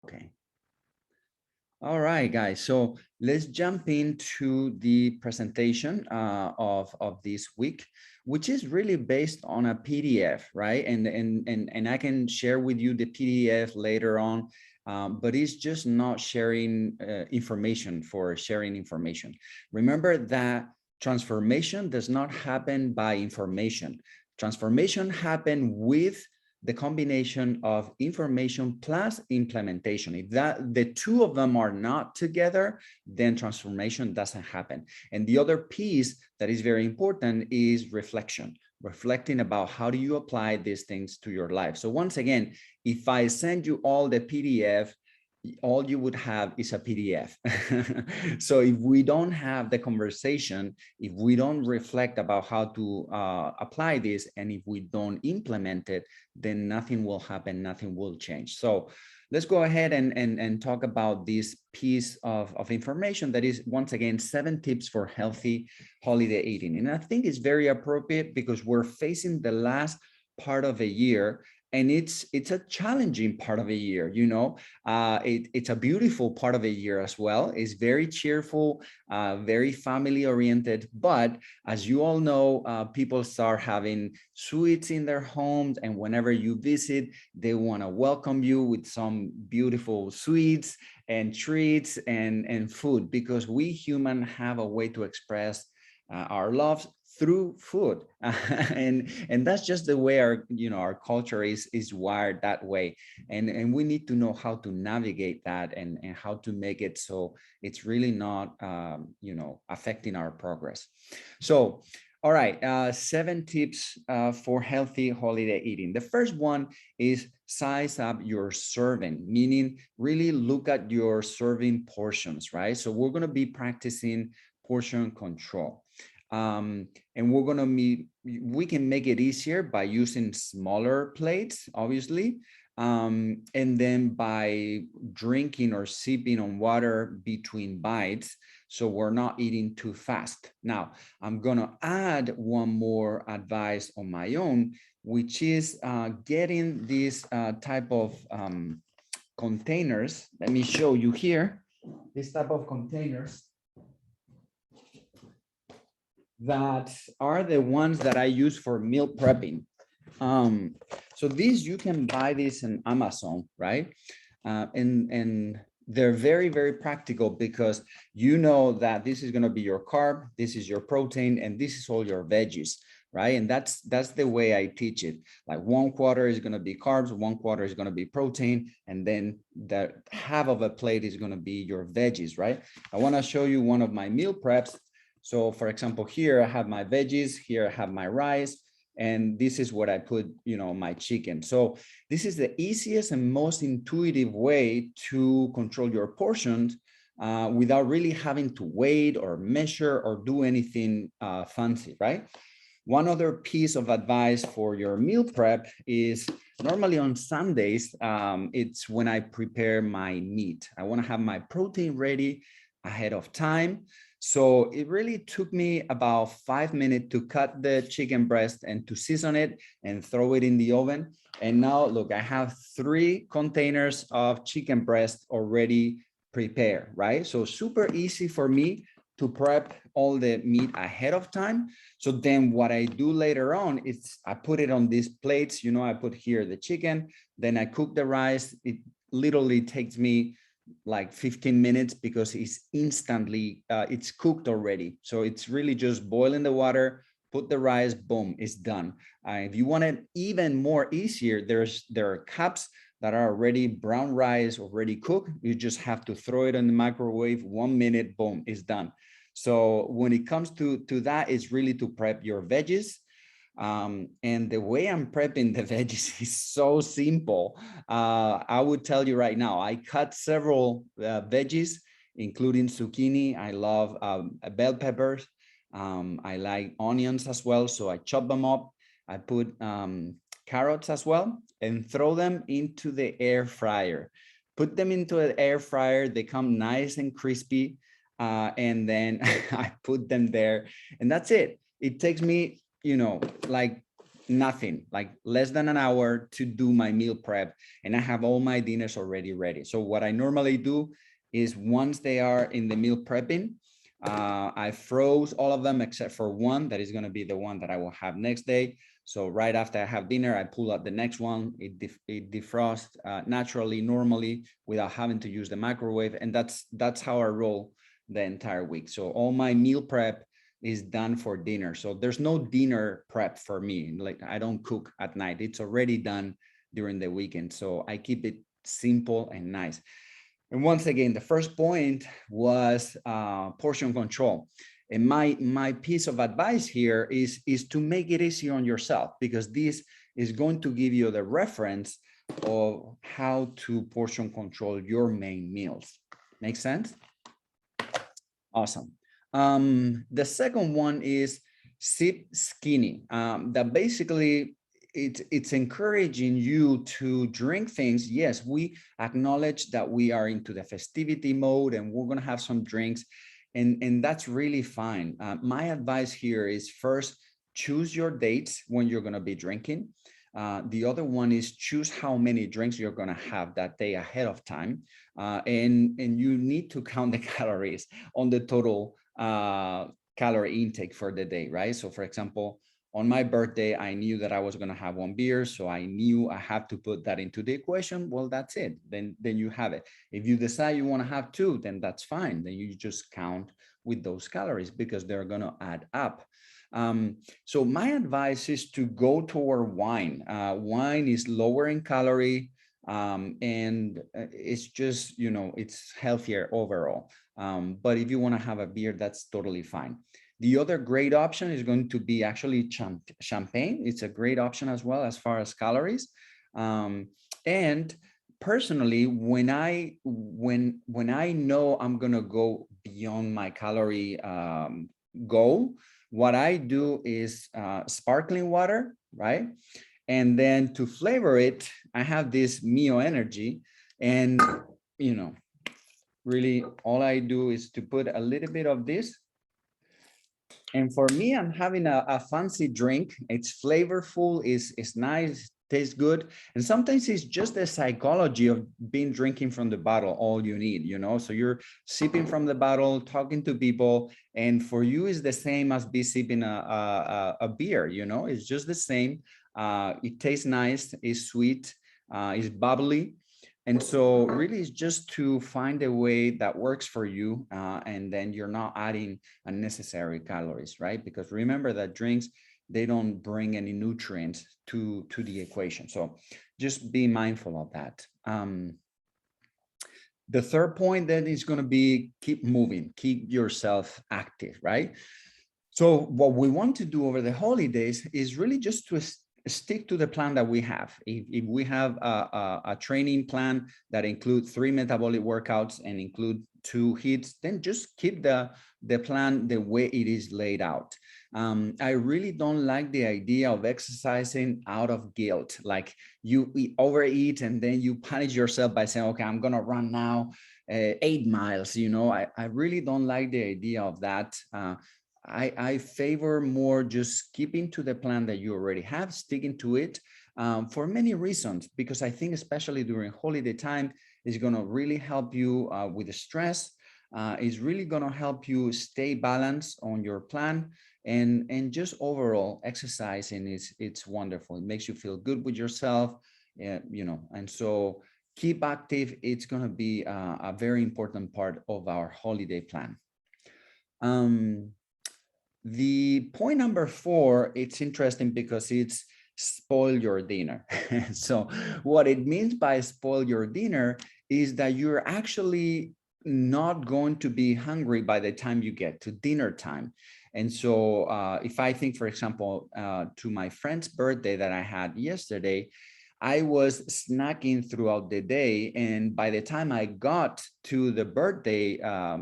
Okay. All right, guys. So let's jump into the presentation of this week, which is really based on a PDF, right? And I can share with you the PDF later on, but it's just not sharing information for sharing information. Remember that transformation does not happen by information. Transformation happen with the combination of information plus implementation. If that the two of them are not together, then transformation doesn't happen. And the other piece that is very important is reflection, reflecting about how do you apply these things to your life. So once again, if I send you all the PDF, all you would have is a PDF. So if we don't have the conversation, if we don't reflect about how to apply this, and if we don't implement it, then nothing will happen, nothing will change. So let's go ahead and talk about this piece of information that is, once again, 7 tips for healthy holiday eating. And I think it's very appropriate because we're facing the last part of a year, and it's a challenging part of a year. You know, it's a beautiful part of a year as well. It's very cheerful, very family oriented. But as you all know, people start having sweets in their homes, and whenever you visit, they want to welcome you with some beautiful sweets and treats and food, because we humans have a way to express our love through food. And that's just the way our, you know, our culture is wired that way. And we need to know how to navigate that, and how to make it so it's really not you know, affecting our progress. So all right, 7 tips for healthy holiday eating. The first one is size up your serving, meaning really look at your serving portions, right? So we're going to be practicing portion control. And we're going to meet, we can make it easier by using smaller plates, obviously. And then by drinking or sipping on water between bites, so we're not eating too fast. Now, I'm going to add one more advice on my own, which is getting this type of containers. Let me show you here, this type of containers that are the ones that I use for meal prepping. So these, you can buy this in Amazon, right? And they're very, very practical, because you know that this is going to be your carb, this is your protein, and this is all your veggies, right? And that's the way I teach it. Like 1/4 is going to be carbs, 1/4 is going to be protein, and then the half of a plate is going to be your veggies, right? I want to show you one of my meal preps. So for example, here I have my veggies, here I have my rice, and this is what I put, you know, my chicken. So this is the easiest and most intuitive way to control your portions without really having to wait or measure or do anything fancy, right? One other piece of advice for your meal prep is, normally on Sundays, it's when I prepare my meat. I want to have my protein ready ahead of time. So it really took me about 5 minutes to cut the chicken breast and to season it and throw it in the oven. And now look, I have 3 containers of chicken breast already prepared, right? So super easy for me to prep all the meat ahead of time. So then what I do later on is I put it on these plates. You know, I put here the chicken, then I cook the rice. It literally takes me like 15 minutes because it's instantly, it's cooked already. So it's really just boiling the water, put the rice, boom, it's done. If you want it even more easier, there are cups that are already brown rice, already cooked. You just have to throw it in the microwave, 1 minute, boom, it's done. So when it comes to that, it's really to prep your veggies. And the way I'm prepping the veggies is so simple. I would tell you right now, I cut several veggies, including zucchini. I love bell peppers. I like onions as well. So I chop them up. I put carrots as well and throw them into the air fryer. Put them into an air fryer. They come nice and crispy. And then I put them there, and that's it. It takes me, you know, like nothing, like less than an hour to do my meal prep, and I have all my dinners already ready. So what I normally do is once they are in the meal prepping, I froze all of them except for one that is going to be the one that I will have next day. So right after I have dinner, I pull out the next one. It defrosts naturally, normally, without having to use the microwave, and that's how I roll the entire week. So all my meal prep is done for dinner. So there's no dinner prep for me. Like I don't cook at night. It's already done during the weekend. So I keep it simple and nice. And once again, the first point was portion control. And my piece of advice here is to make it easy on yourself, because this is going to give you the reference of how to portion control your main meals. Make sense? Awesome. The second one is sip skinny. That basically it's encouraging you to drink things. Yes, we acknowledge that we are into the festivity mode and we're gonna have some drinks, and that's really fine. My advice here is first choose your dates when you're gonna be drinking. The other one is choose how many drinks you're gonna have that day ahead of time, and you need to count the calories on the total calorie intake for the day, right? So for example, on my birthday, I knew that I was going to have one beer, so I knew I have to put that into the equation. Well, that's it. Then you have it. If you decide you want to have two, then that's fine. Then you just count with those calories because they're going to add up. So my advice is to go toward wine. Wine is lower in calorie, and it's just, you know, it's healthier overall. But if you want to have a beer, that's totally fine. The other great option is going to be actually champagne. It's a great option as well as far as calories. And personally, when I know I'm gonna go beyond my calorie goal, what I do is sparkling water, right? And then to flavor it, I have this Mio Energy, and you know, really all I do is to put a little bit of this. And for me, I'm having a fancy drink. It's flavorful, is nice, tastes good. And sometimes it's just the psychology of being drinking from the bottle, all you need, you know? So you're sipping from the bottle, talking to people, and for you is the same as be sipping a beer, you know? It's just the same. It tastes nice, it's sweet, it's bubbly. And so really it's just to find a way that works for you, and then you're not adding unnecessary calories, right? Because remember that drinks, they don't bring any nutrients to the equation. So just be mindful of that. The third point then is going to be keep moving, keep yourself active, right? So what we want to do over the holidays is really just to stick to the plan that we have. If we have a training plan that includes 3 metabolic workouts and include 2 hits, then just keep the plan the way it is laid out. I really don't like the idea of exercising out of guilt, like you overeat and then you punish yourself by saying, okay, I'm gonna run now 8 miles. You know, I really don't like the idea of that. I favor more just keeping to the plan that you already have, sticking to it, for many reasons, because I think especially during holiday time is going to really help you with the stress. It's really going to help you stay balanced on your plan, and just overall exercising it's wonderful. It makes you feel good with yourself, you know, and so keep active. It's going to be a very important part of our holiday plan. The point number 4, it's interesting because it's spoil your dinner. So what it means by spoil your dinner is that you're actually not going to be hungry by the time you get to dinner time. And so if I think, for example, to my friend's birthday that I had yesterday, I was snacking throughout the day. And by the time I got to the birthday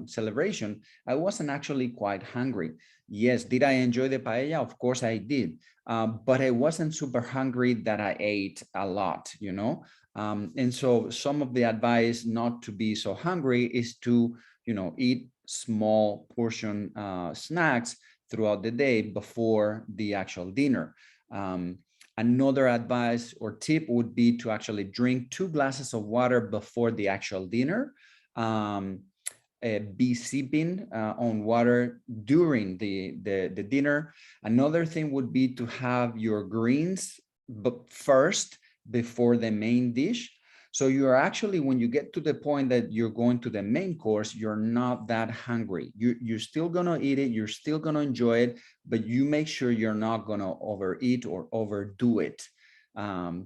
celebration, I wasn't actually quite hungry. Yes, did I enjoy the paella? Of course I did. But I wasn't super hungry that I ate a lot, you know? And so some of the advice not to be so hungry is to, you know, eat small portion snacks throughout the day before the actual dinner. Another advice or tip would be to actually drink 2 glasses of water before the actual dinner. Be sipping on water during the dinner. Another thing would be to have your greens first before the main dish. So you're actually, when you get to the point that you're going to the main course, you're not that hungry. You're still gonna eat it, you're still gonna enjoy it, but you make sure you're not gonna overeat or overdo it.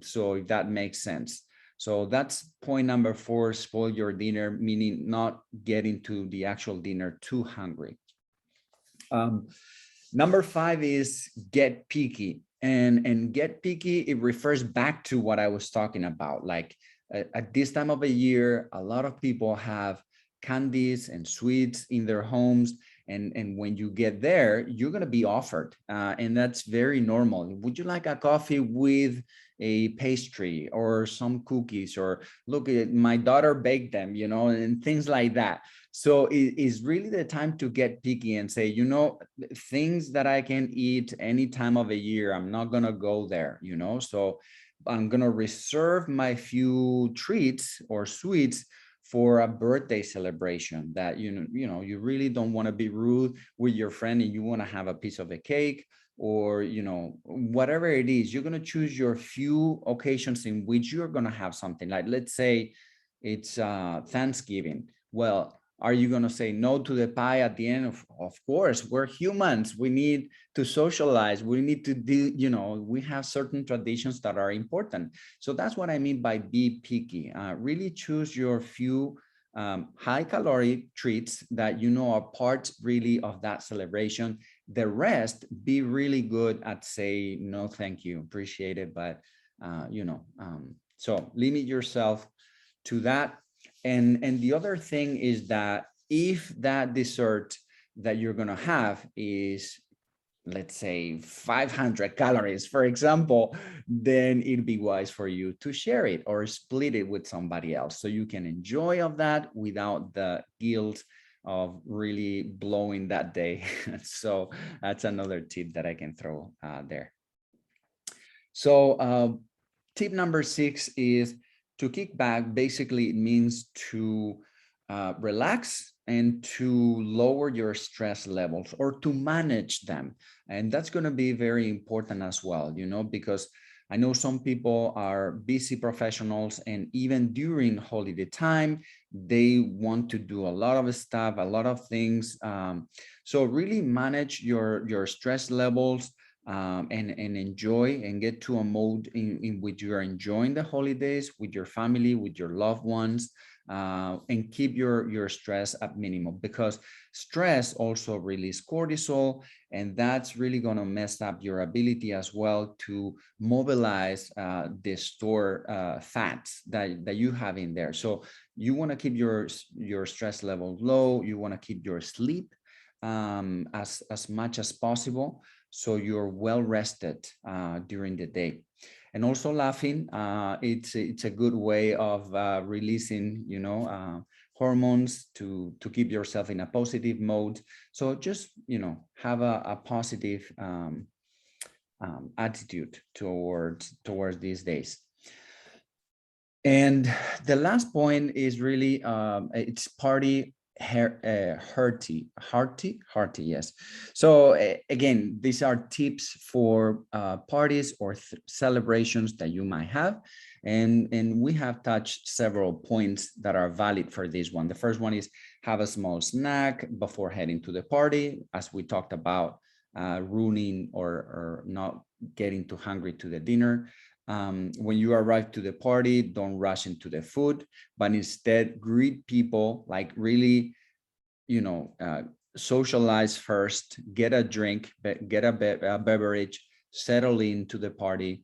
So if that makes sense. So that's point number 4, spoil your dinner, meaning not getting to the actual dinner too hungry. Number 5 is get picky. And get picky, it refers back to what I was talking about. Like at this time of the year, a lot of people have candies and sweets in their homes. And when you get there, you're going to be offered. And that's very normal. Would you like a coffee with a pastry or some cookies? Or look, my daughter baked them, you know, and things like that. So it is really the time to get picky and say, you know, things that I can eat any time of the year, I'm not going to go there, you know. So I'm going to reserve my few treats or sweets for a birthday celebration that, you really don't want to be rude with your friend and you want to have a piece of a cake, or, whatever it is, you're going to choose your few occasions in which you're going to have something. Like, let's say it's Thanksgiving. Well, are you going to say no to the pie at the end? Of course, we're humans. We need to socialize. We need to do, we have certain traditions that are important. So that's what I mean by be picky. Really choose your few high calorie treats that are part really of that celebration. The rest, be really good at say, no, thank you, appreciate it. But, so limit yourself to that. And the other thing is that if that dessert that you're going to have is, let's say, 500 calories, for example, then it'd be wise for you to share it or split it with somebody else so you can enjoy of that without the guilt of really blowing that day. So that's another tip that I can throw there. So tip number 6 is to kick back. Basically, it means to relax and to lower your stress levels or to manage them. And that's going to be very important as well, because I know some people are busy professionals, and even during holiday time, they want to do a lot of stuff, a lot of things. So really manage your stress levels, and enjoy and get to a mode in which you are enjoying the holidays with your family, with your loved ones, and keep your stress at minimum, because stress also releases cortisol, and that's really going to mess up your ability as well to mobilize the store fats that you have in there. So you want to keep your stress level low. You want to keep your sleep as much as possible, so you're well rested during the day. And also laughing, it's a good way of releasing, hormones to keep yourself in a positive mode. So just, have a positive attitude towards these days. And the last point is really, it's party hearty, yes. So again, these are tips for parties or celebrations that you might have, and we have touched several points that are valid for this one. The first one is have a small snack before heading to the party, as we talked about, ruining or not getting too hungry to the dinner. When you arrive to the party, don't rush into the food, but instead greet people, like really, socialize first, get a drink, get a beverage, settle into the party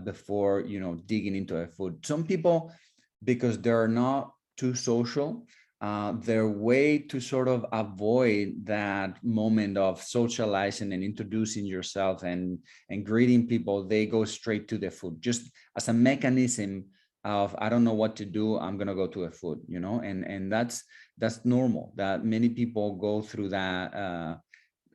before, digging into the food. Some people, because they're not too social, their way to sort of avoid that moment of socializing and introducing yourself and greeting people, they go straight to the food, just as a mechanism of, I don't know what to do, I'm gonna go to a food, and that's normal. That many people go through that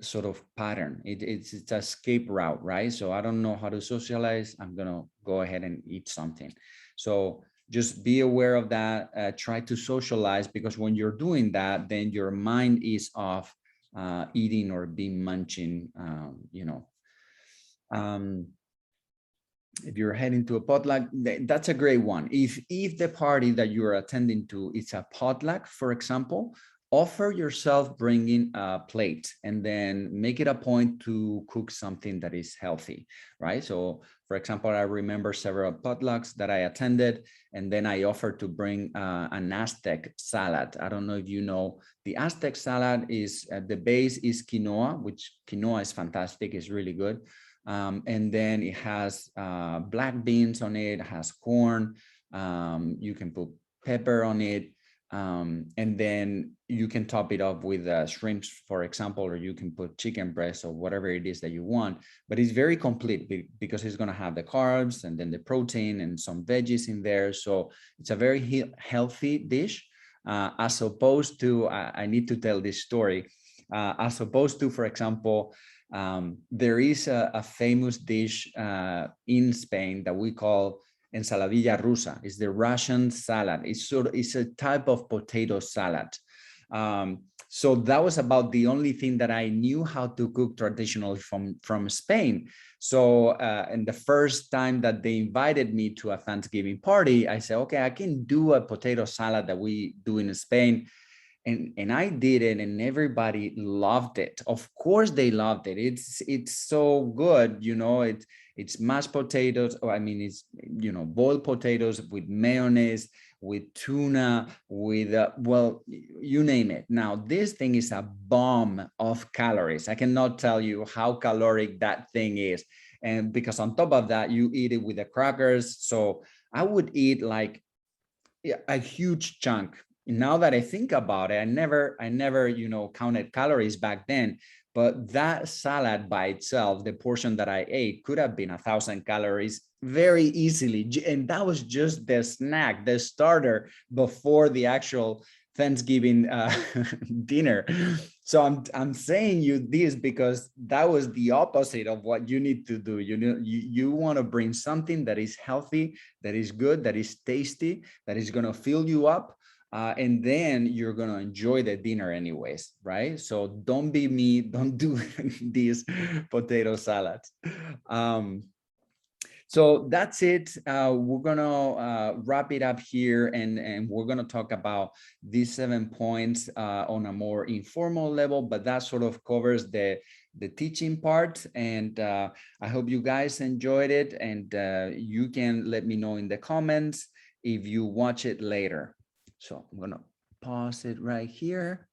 sort of pattern. It's a escape route, right? So I don't know how to socialize. I'm gonna go ahead and eat something. So just be aware of that. Try to socialize, because when you're doing that, then your mind is off eating or being munching. Um, if you're heading to a potluck, that's a great one. If the party that you're attending to is a potluck, for example, offer yourself bringing a plate, and then make it a point to cook something that is healthy, right? So for example, I remember several potlucks that I attended, and then I offered to bring an Aztec salad. I don't know if you know, the Aztec salad is the base is quinoa, which quinoa is fantastic, is really good. And then it has black beans on it, has corn. You can put pepper on it. And then you can top it up with shrimps, for example, or you can put chicken breast or whatever it is that you want. But it's very complete because it's going to have the carbs and then the protein and some veggies in there. So it's a very healthy dish, as opposed to, I need to tell this story, as opposed to, for example, there is a famous dish in Spain that we call ensaladilla rusa. It's the Russian salad. It's a type of potato salad. So that was about the only thing that I knew how to cook traditionally from Spain. So and the first time that they invited me to a Thanksgiving party, I said, okay, I can do a potato salad that we do in Spain. And I did it, and everybody loved it. Of course they loved it. It's so good, it's mashed potatoes, or I mean, it's boiled potatoes with mayonnaise, with tuna, with well, you name it. Now this thing is a bomb of calories. I cannot tell you how caloric that thing is. And because on top of that, you eat it with the crackers. So I would eat like a huge chunk. Now that I think about it, I never, counted calories back then, but that salad by itself, the portion that I ate, could have been 1,000 calories very easily. And that was just the snack, the starter before the actual Thanksgiving dinner. So I'm saying you this because that was the opposite of what you need to do. You want to bring something that is healthy, that is good, that is tasty, that is going to fill you up. And then you're going to enjoy the dinner anyways, right? So don't be me, don't do these potato salads. So that's it. We're gonna wrap it up here, and we're gonna talk about these 7 points on a more informal level, but that sort of covers the teaching part. And I hope you guys enjoyed it, and you can let me know in the comments if you watch it later. So I'm gonna pause it right here.